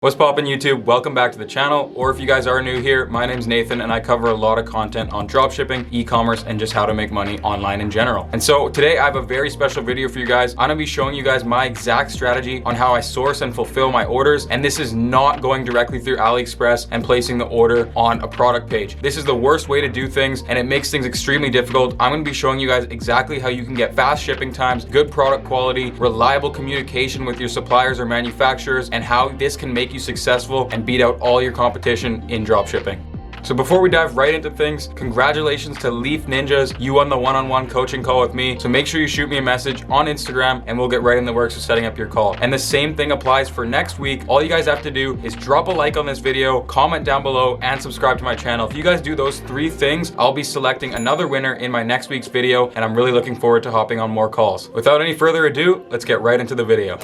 What's poppin' YouTube? Welcome back to the channel, or if you guys are new here, my name's Nathan and I cover a lot of content on dropshipping, e-commerce, and just how to make money online in general. And so today I have a very special video for you guys. I'm gonna be showing you guys my exact strategy on how I source and fulfill my orders, and this is not going directly through Aliexpress and placing the order on a product page. This is the worst way to do things and it makes things extremely difficult. I'm gonna be showing you guys exactly how you can get fast shipping times, good product quality, reliable communication with your suppliers or manufacturers, and how this can make you successful and beat out all your competition in dropshipping. So before we dive right into things, congratulations to Leaf Ninjas. You won the one-on-one coaching call with me. So make sure you shoot me a message on Instagram and we'll get right in the works of setting up your call. And the same thing applies for next week. All you guys have to do is drop a like on this video, comment down below, and subscribe to my channel. If you guys do those three things, I'll be selecting another winner in my next week's video, and I'm really looking forward to hopping on more calls. Without any further ado, let's get right into the video.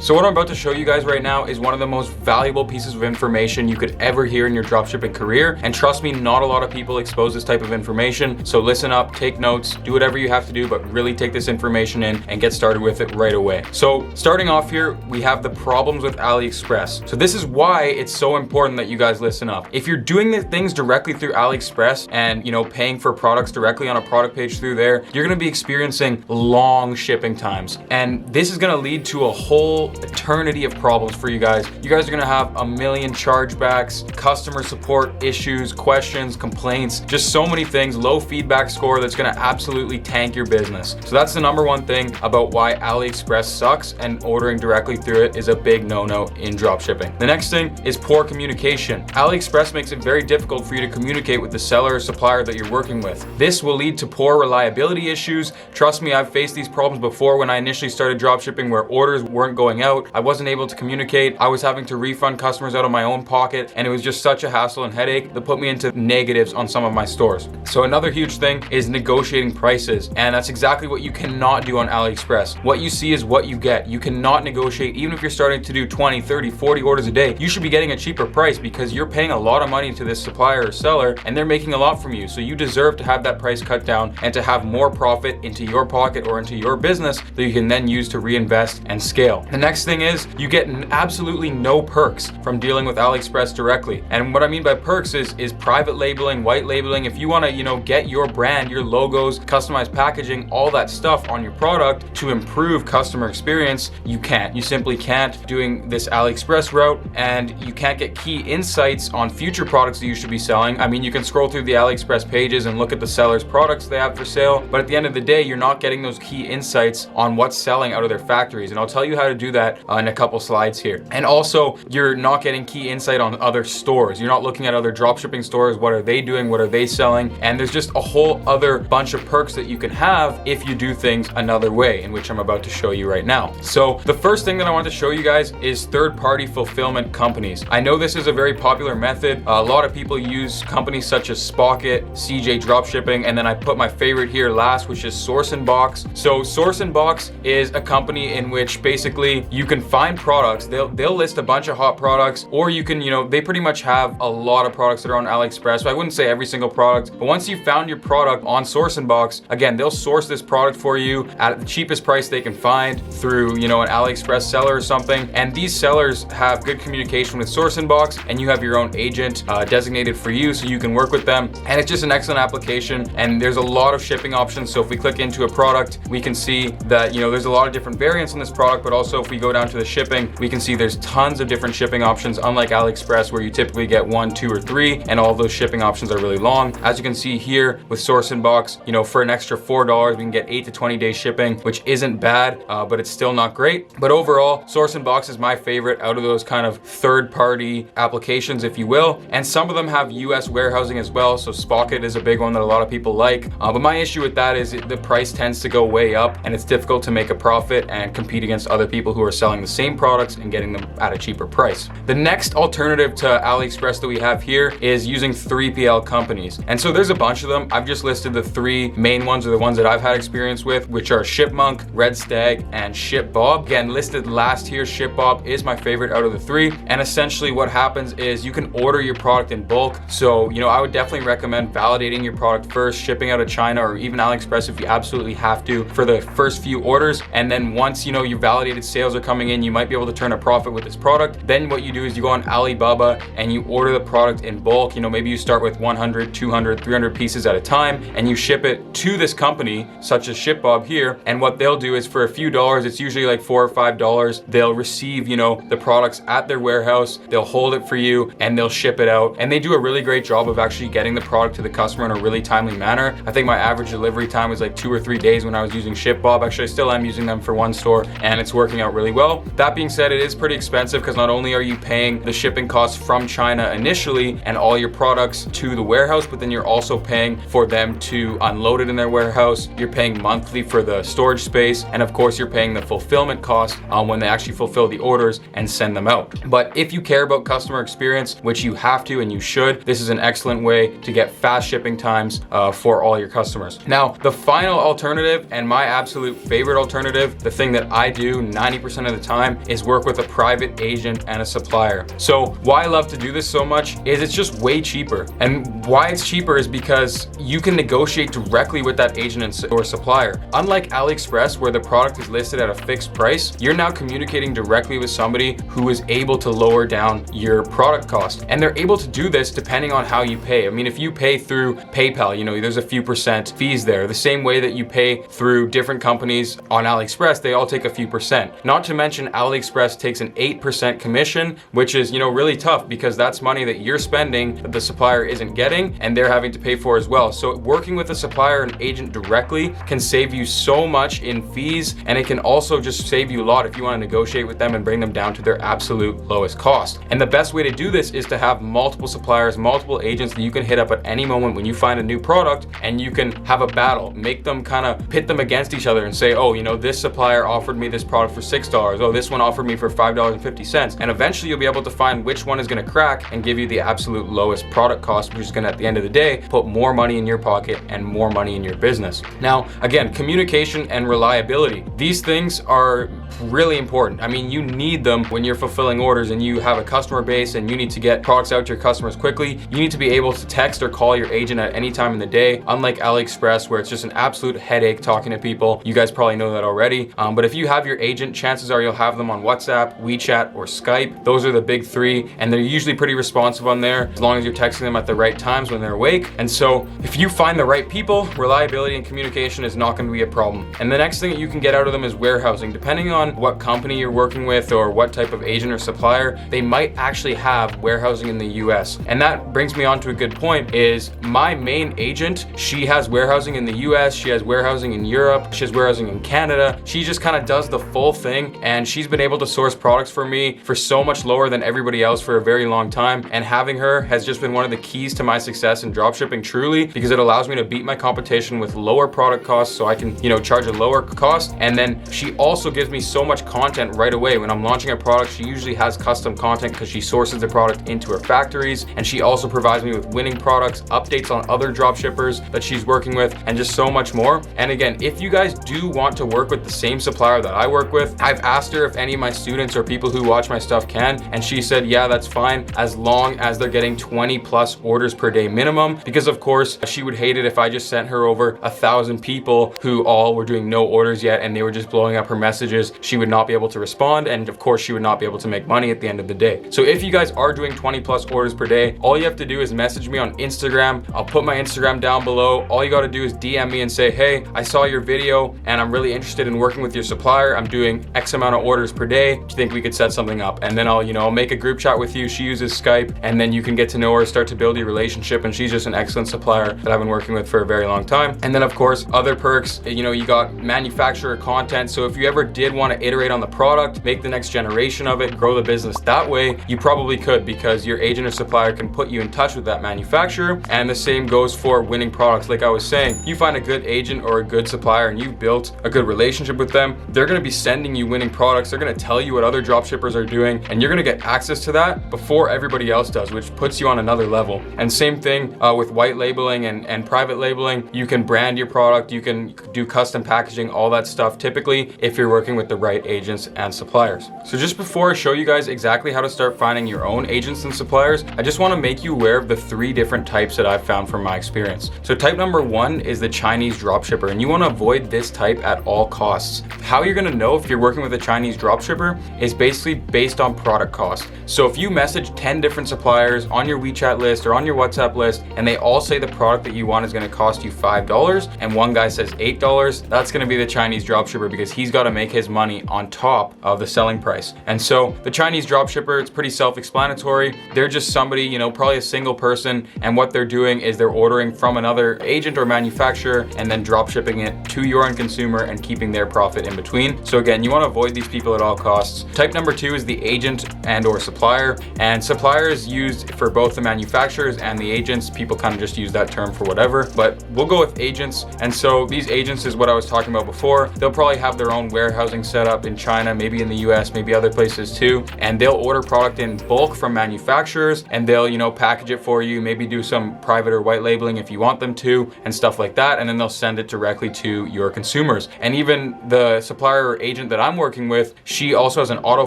So what I'm about to show you guys right now is one of the most valuable pieces of information you could ever hear in your dropshipping career. And trust me, not a lot of people expose this type of information. So listen up, take notes, do whatever you have to do, but really take this information in and get started with it right away. So starting off here, we have the problems with Aliexpress. So this is why it's so important that you guys listen up. If you're doing the things directly through Aliexpress and paying for products directly on a product page through there, you're gonna be experiencing long shipping times. And this is gonna lead to a whole eternity of problems for you guys. You guys are gonna have a million chargebacks, customer support issues, questions, complaints, just so many things, low feedback score that's gonna absolutely tank your business. So that's the number one thing about why Aliexpress sucks, and ordering directly through it is a big no-no in dropshipping. The next thing is poor communication. Aliexpress makes it very difficult for you to communicate with the seller or supplier that you're working with. This will lead to poor reliability issues. Trust me, I've faced these problems before when I initially started dropshipping, where orders weren't going out. I wasn't able to communicate. I was having to refund customers out of my own pocket, and it was just such a hassle and headache that put me into negatives on some of my stores. So another huge thing is negotiating prices, and that's exactly what you cannot do on Aliexpress. What you see is what you get. You cannot negotiate. Even if you're starting to do 20, 30, 40 orders a day, you should be getting a cheaper price because you're paying a lot of money to this supplier or seller and they're making a lot from you. So you deserve to have that price cut down and to have more profit into your pocket or into your business that you can then use to reinvest and scale. The next thing is you get absolutely no perks from dealing with Aliexpress directly. And what I mean by perks is private labeling, white labeling. If you want to, get your brand, your logos, customized packaging, all that stuff on your product to improve customer experience, you can't. You simply can't doing this Aliexpress route, and you can't get key insights on future products that you should be selling. I mean, you can scroll through the Aliexpress pages and look at the seller's products they have for sale, but at the end of the day, you're not getting those key insights on what's selling out of their factories. And I'll tell you how to do that in a couple slides here. And also, you're not getting key insight on other stores. You're not looking at other dropshipping stores. What are they doing? What are they selling? And there's just a whole other bunch of perks that you can have if you do things another way, in which I'm about to show you right now. So the first thing that I want to show you guys is third-party fulfillment companies. I know this is a very popular method. A lot of people use companies such as Spock, CJ Dropshipping, and then I put my favorite here last, which is Source and Box. So Source and Box is a company in which basically you can find products. They'll list a bunch of hot products, or you can, they pretty much have a lot of products that are on Aliexpress. So I wouldn't say every single product, but once you found your product on Source and Box, again, they'll source this product for you at the cheapest price they can find through, an Aliexpress seller or something. And these sellers have good communication with Source and Box, and you have your own agent designated for you, so you can work with them. And it's just an excellent application, and there's a lot of shipping options. So if we click into a product, we can see that, there's a lot of different variants on this product, but also if we go down to the shipping, we can see there's tons of different shipping options, unlike Aliexpress where you typically get 1, 2, or 3, and all of those shipping options are really long. As you can see here with Source and Box, for an extra $4, we can get 8 to 20 day shipping, which isn't bad, but it's still not great. But overall, Source and Box is my favorite out of those kind of third-party applications, if you will. And some of them have US warehousing as well, so Spock is a big one that a lot of people like. But my issue with that is the price tends to go way up, and it's difficult to make a profit and compete against other people who are selling the same products and getting them at a cheaper price. The next alternative to AliExpress that we have here is using 3PL companies. And so there's a bunch of them. I've just listed the three main ones, or the ones that I've had experience with, which are Shipmonk, Red Stag, and ShipBob. Again, listed last here, ShipBob is my favorite out of the three. And essentially what happens is you can order your product in bulk. So, I would definitely recommend validating your product first, shipping out of China or even AliExpress if you absolutely have to for the first few orders. And then once, your validated sales are coming in, you might be able to turn a profit with this product. Then what you do is you go on Alibaba and you order the product in bulk. Maybe you start with 100, 200, 300 pieces at a time, and you ship it to this company, such as ShipBob here. And what they'll do is for a few dollars, it's usually like $4 or $5, they'll receive, the products at their warehouse, they'll hold it for you, and they'll ship it out. And they do a really great job of actually getting the product to the customer in a really timely manner. I think my average delivery time was like 2 or 3 days when I was using ShipBob. Actually, I still am using them for one store, and it's working out really well. That being said, it is pretty expensive because not only are you paying the shipping costs from China initially and all your products to the warehouse, but then you're also paying for them to unload it in their warehouse. You're paying monthly for the storage space, and of course you're paying the fulfillment cost when they actually fulfill the orders and send them out. But if you care about customer experience, which you have to and you should, this is an excellent way to get fast shipping times for all your customers. Now, the final alternative, and my absolute favorite alternative, the thing that I do 90% of the time, is work with a private agent and a supplier. So why I love to do this so much is it's just way cheaper. And why it's cheaper is because you can negotiate directly with that agent or supplier. Unlike AliExpress, where the product is listed at a fixed price, you're now communicating directly with somebody who is able to lower down your product cost. And they're able to do this depending on how you pay. I mean, if you pay through PayPal, there's a few percent fees there. The same way that you pay through different companies on AliExpress, they all take a few percent. Not to mention AliExpress takes an 8% commission, which is, really tough because that's money that you're spending that the supplier isn't getting and they're having to pay for as well. So working with a supplier and agent directly can save you so much in fees, and it can also just save you a lot if you want to negotiate with them and bring them down to their absolute lowest cost. And the best way to do this is to have multiple suppliers, multiple agents that you can hit up at any moment when you find a new product, and you can have a battle, make them kind of pit them against each other and say, oh, this supplier offered me this product for $6. Oh, this one offered me for $5.50. And eventually you'll be able to find which one is going to crack and give you the absolute lowest product cost, which is going to, at the end of the day, put more money in your pocket and more money in your business. Now, again, communication and reliability. These things are really important. I mean, you need them when you're fulfilling orders and you have a customer base and you need to get products out to your customers quickly. You need to be able to text or call your agent at any time in the day, unlike AliExpress, where it's just an absolute headache talking to people. You guys probably know that already. But if you have your agent, chances are you'll have them on WhatsApp, WeChat, or Skype. Those are the big three, and they're usually pretty responsive on there as long as you're texting them at the right times when they're awake. And so if you find the right people, reliability and communication is not going to be a problem. And the next thing that you can get out of them is warehousing. Depending on what company you're working with or what type of agent or supplier, they might actually have warehousing in the US. And that brings me on to a good point, is my main agent, she has warehousing in the US, she has warehousing in Europe, she has warehousing in Canada. She just kind of does the full thing, and she's been able to source products for me for so much lower than everybody else for a very long time. And having her has just been one of the keys to my success in dropshipping, truly, because it allows me to beat my competition with lower product costs, so I can, charge a lower cost. And then she also gives me so much content right away. When I'm launching a product, she usually has custom content because she sources the product into her factories, and she also provides me with winning products, updates on other dropshippers that she's working with, and just so much more. And again, if you guys do want to work with the same supplier that I work with, I've asked her if any of my students or people who watch my stuff can, and she said, yeah, that's fine, as long as they're getting 20 plus orders per day minimum, because of course she would hate it if I just sent her over 1,000 people who all were doing no orders yet and they were just blowing up her messages. She would not be able to respond, and of course she would not be able to make money at the end of the day. So if you guys are doing 20 plus orders per day, all you have to do is message me on Instagram. I'll put my Instagram down below. All you got to do is DM me and say, hey, I saw your video and I'm really interested in working with your supplier. I'm doing X amount of orders per day. Do you think we could set something up? And then I'll make a group chat with you. She uses Skype, and then you can get to know her, start to build your relationship. And she's just an excellent supplier that I've been working with for a very long time. And then of course, other perks, you got manufacturer content. So if you ever did want want to iterate on the product, make the next generation of it, grow the business that way, you probably could, because your agent or supplier can put you in touch with that manufacturer. And the same goes for winning products. Like I was saying, you find a good agent or a good supplier and you've built a good relationship with them, they're going to be sending you winning products. They're going to tell you what other dropshippers are doing, and you're going to get access to that before everybody else does, which puts you on another level. And same thing with white labeling and private labeling. You can brand your product, you can do custom packaging, all that stuff, typically if you're working with the right agents and suppliers. So just before I show you guys exactly how to start finding your own agents and suppliers, I just want to make you aware of the 3 different types that I've found from my experience. So type number 1 is the Chinese dropshipper, and you want to avoid this type at all costs. How you're going to know if you're working with a Chinese dropshipper is basically based on product cost. So if you message 10 different suppliers on your WeChat list or on your WhatsApp list, and they all say the product that you want is going to cost you $5, and one guy says $8, that's going to be the Chinese dropshipper, because he's got to make his money on top of the selling price. And so the Chinese dropshipper, it's pretty self-explanatory. They're just somebody, probably a single person, and what they're doing is they're ordering from another agent or manufacturer and then drop shipping it to your end consumer and keeping their profit in between. So again, you want to avoid these people at all costs. Type number 2 is the agent and or supplier, and supplier is used for both the manufacturers and the agents. People kind of just use that term for whatever, but we'll go with agents. And so these agents is what I was talking about before. They'll probably have their own warehousing set up in China, maybe in the US, maybe other places too, and they'll order product in bulk from manufacturers, and they'll package it for you, maybe do some private or white labeling if you want them to, and stuff like that, and then they'll send it directly to your consumers. And even the supplier or agent that I'm working with, she also has an auto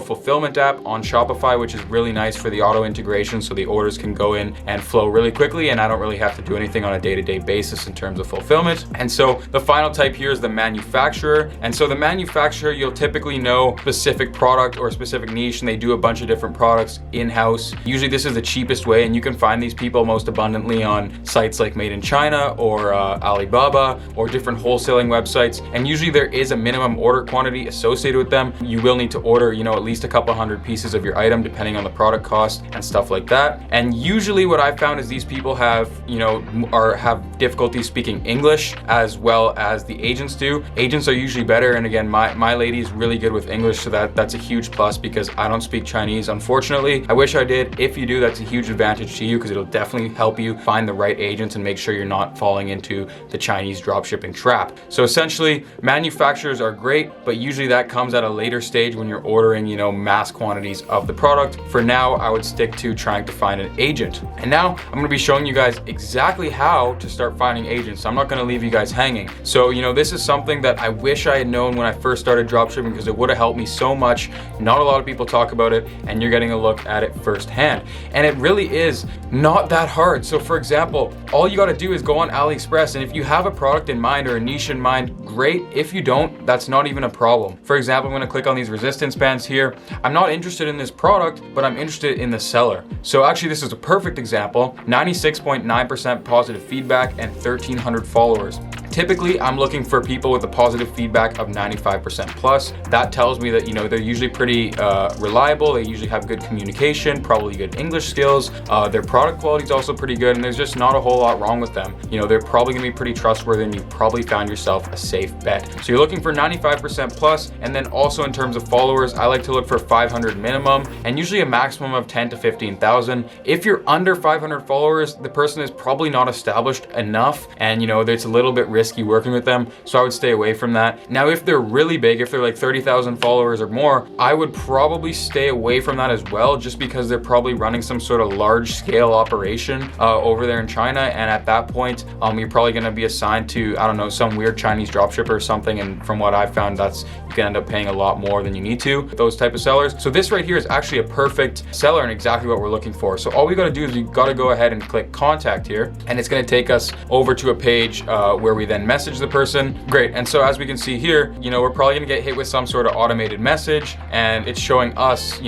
fulfillment app on Shopify, which is really nice for the auto integration, so the orders can go in and flow really quickly, and I don't really have to do anything on a day-to-day basis in terms of fulfillment. And so the final type here is the manufacturer. And so the manufacturer, you'll typically know specific product or specific niche, and they do a bunch of different products in-house. Usually this is the cheapest way, and you can find these people most abundantly on sites like Made in China or Alibaba or different wholesaling websites. And usually there is a minimum order quantity associated with them. You will need to order, at least a couple hundred pieces of your item depending on the product cost and stuff like that. And usually what I've found is these people have, have difficulty speaking English as well as the agents do. Agents are usually better, and again, my lady is really good with English, so that's a huge plus, because I don't speak Chinese, unfortunately. I wish I did. If you do, that's a huge advantage to you, because it'll definitely help you find the right agents and make sure you're not falling into the Chinese dropshipping trap. So essentially, manufacturers are great, but usually that comes at a later stage when you're ordering, mass quantities of the product. For now, I would stick to trying to find an agent. And now I'm going to be showing you guys exactly how to start finding agents. I'm not going to leave you guys hanging. So, this is something that I wish I had known when I first started dropshipping, because it would have helped me so much. Not a lot of people talk about it, and you're getting a look at it firsthand. And it really is not that hard. So for example, all you got to do is go on Aliexpress, and if you have a product in mind or a niche in mind, great. If you don't, that's not even a problem. For example, I'm going to click on these resistance bands here. I'm not interested in this product, but I'm interested in the seller. So actually, this is a perfect example. 96.9% positive feedback and 1,300 followers. Typically, I'm looking for people with a positive feedback of 95% plus. That tells me that, they're usually pretty reliable. They usually have good communication, probably good English skills. Their product quality is also pretty good, and there's just not a whole lot wrong with them. They're probably gonna be pretty trustworthy, and you've probably found yourself a safe bet. So you're looking for 95% plus, and then also in terms of followers, I like to look for 500 minimum, and usually a maximum of 10 to 15,000. If you're under 500 followers, the person is probably not established enough, and it's a little bit risky working with them, so I would stay away from that. Now, if they're really big, if they're like 30,000 followers or more, I would probably stay away from that as well, just because they're probably running some sort of large scale operation over there in China, and at that point, you're probably going to be assigned to, I don't know, some weird Chinese dropshipper or something, and from what I've found, you can end up paying a lot more than you need to with those type of sellers. So this right here is actually a perfect seller and exactly what we're looking for. So all we got to do is you got to go ahead and click contact here, and it's going to take us over to a page where we then message the person. Great. And so as we can see here, we're probably going to get hit with some sort of automated message, and it's showing us,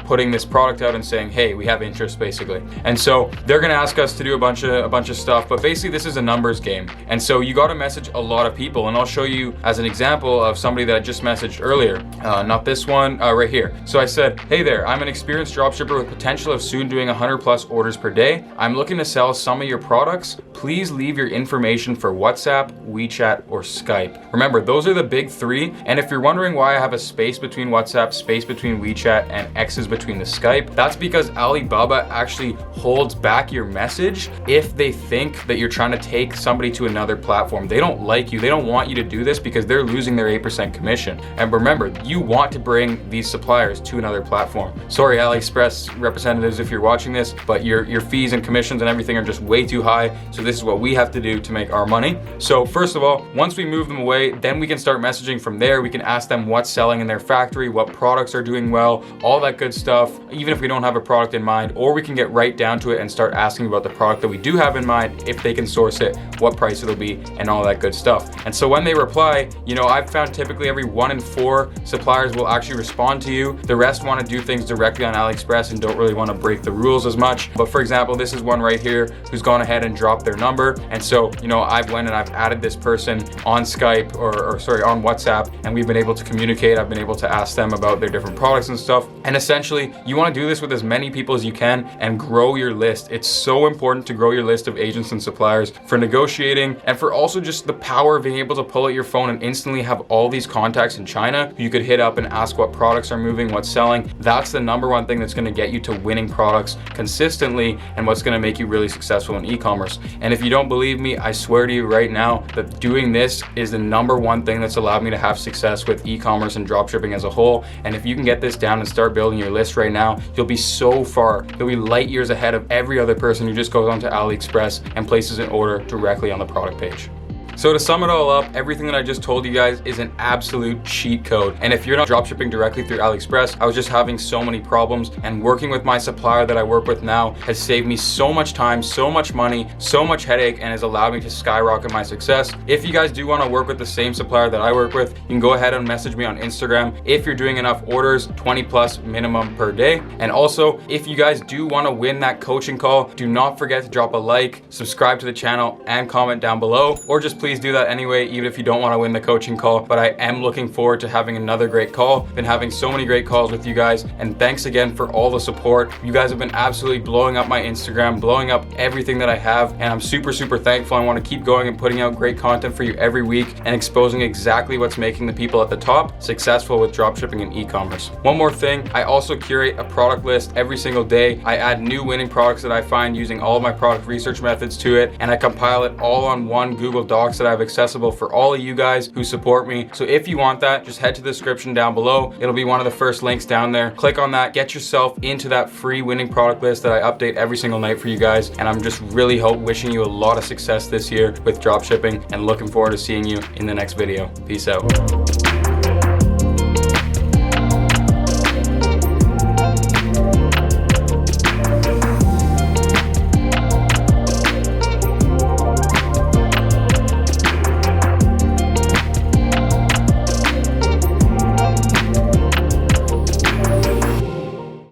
putting this product out and saying, hey, we have interest, basically. And so they're going to ask us to do a bunch of stuff, but basically this is a numbers game. And so you got to message a lot of people, and I'll show you as an example of somebody that I just messaged earlier. Not this one, right here. So I said, hey there, I'm an experienced dropshipper with potential of soon doing 100 plus orders per day. I'm looking to sell some of your products. Please leave your information for WhatsApp. WhatsApp, WeChat, or Skype. Remember, those are the big three. And if you're wondering why I have a space between WhatsApp, space between WeChat, and X's between the Skype, that's because Alibaba actually holds back your message if they think that you're trying to take somebody to another platform. They don't like you. They don't want you to do this because they're losing their 8% commission. And remember, you want to bring these suppliers to another platform. Sorry, Aliexpress representatives, if you're watching this, but your fees and commissions and everything are just way too high. So this is what we have to do to make our money. So first of all, once we move them away, then we can start messaging from there. We can ask them what's selling in their factory, what products are doing well, all that good stuff, even if we don't have a product in mind, or we can get right down to it and start asking about the product that we do have in mind, if they can source it, what price it'll be, and all that good stuff. And so when they reply, I've found typically every 1 in 4 suppliers will actually respond to you. The rest want to do things directly on AliExpress and don't really want to break the rules as much. But for example, this is one right here who's gone ahead and dropped their number. And so, I've went and I've added this person on Skype on WhatsApp, and we've been able to communicate. I've been able to ask them about their different products and stuff. And essentially, you want to do this with as many people as you can and grow your list. It's so important to grow your list of agents and suppliers for negotiating, and for also just the power of being able to pull out your phone and instantly have all these contacts in China who you could hit up and ask what products are moving, what's selling. That's the number one thing that's going to get you to winning products consistently and what's going to make you really successful in e-commerce. And if you don't believe me, I swear to you right now that doing this is the number one thing that's allowed me to have success with e-commerce and dropshipping as a whole. And if you can get this down and start building your list right now, you'll be so far, you'll be light years ahead of every other person who just goes onto AliExpress and places an order directly on the product page. So to sum it all up, everything that I just told you guys is an absolute cheat code. And if you're not dropshipping directly through AliExpress, I was just having so many problems, and working with my supplier that I work with now has saved me so much time, so much money, so much headache, and has allowed me to skyrocket my success. If you guys do want to work with the same supplier that I work with, you can go ahead and message me on Instagram if you're doing enough orders, 20 plus minimum per day. And also, if you guys do want to win that coaching call, do not forget to drop a like, subscribe to the channel, and comment down below, or just please do that anyway, even if you don't want to win the coaching call. But I am looking forward to having another great call. Been having so many great calls with you guys, and thanks again for all the support. You guys have been absolutely blowing up my Instagram, blowing up everything that I have, and I'm super thankful. I want to keep going and putting out great content for you every week and exposing exactly what's making the people at the top successful with dropshipping and e-commerce. One more thing, I also curate a product list every single day. I add new winning products that I find using all of my product research methods to it, and I compile it all on one Google Docs that I have accessible for all of you guys who support me. So if you want that, just head to the description down below. It'll be one of the first links down there. Click on that, get yourself into that free winning product list that I update every single night for you guys. And I'm just really wishing you a lot of success this year with dropshipping, and looking forward to seeing you in the next video. Peace out.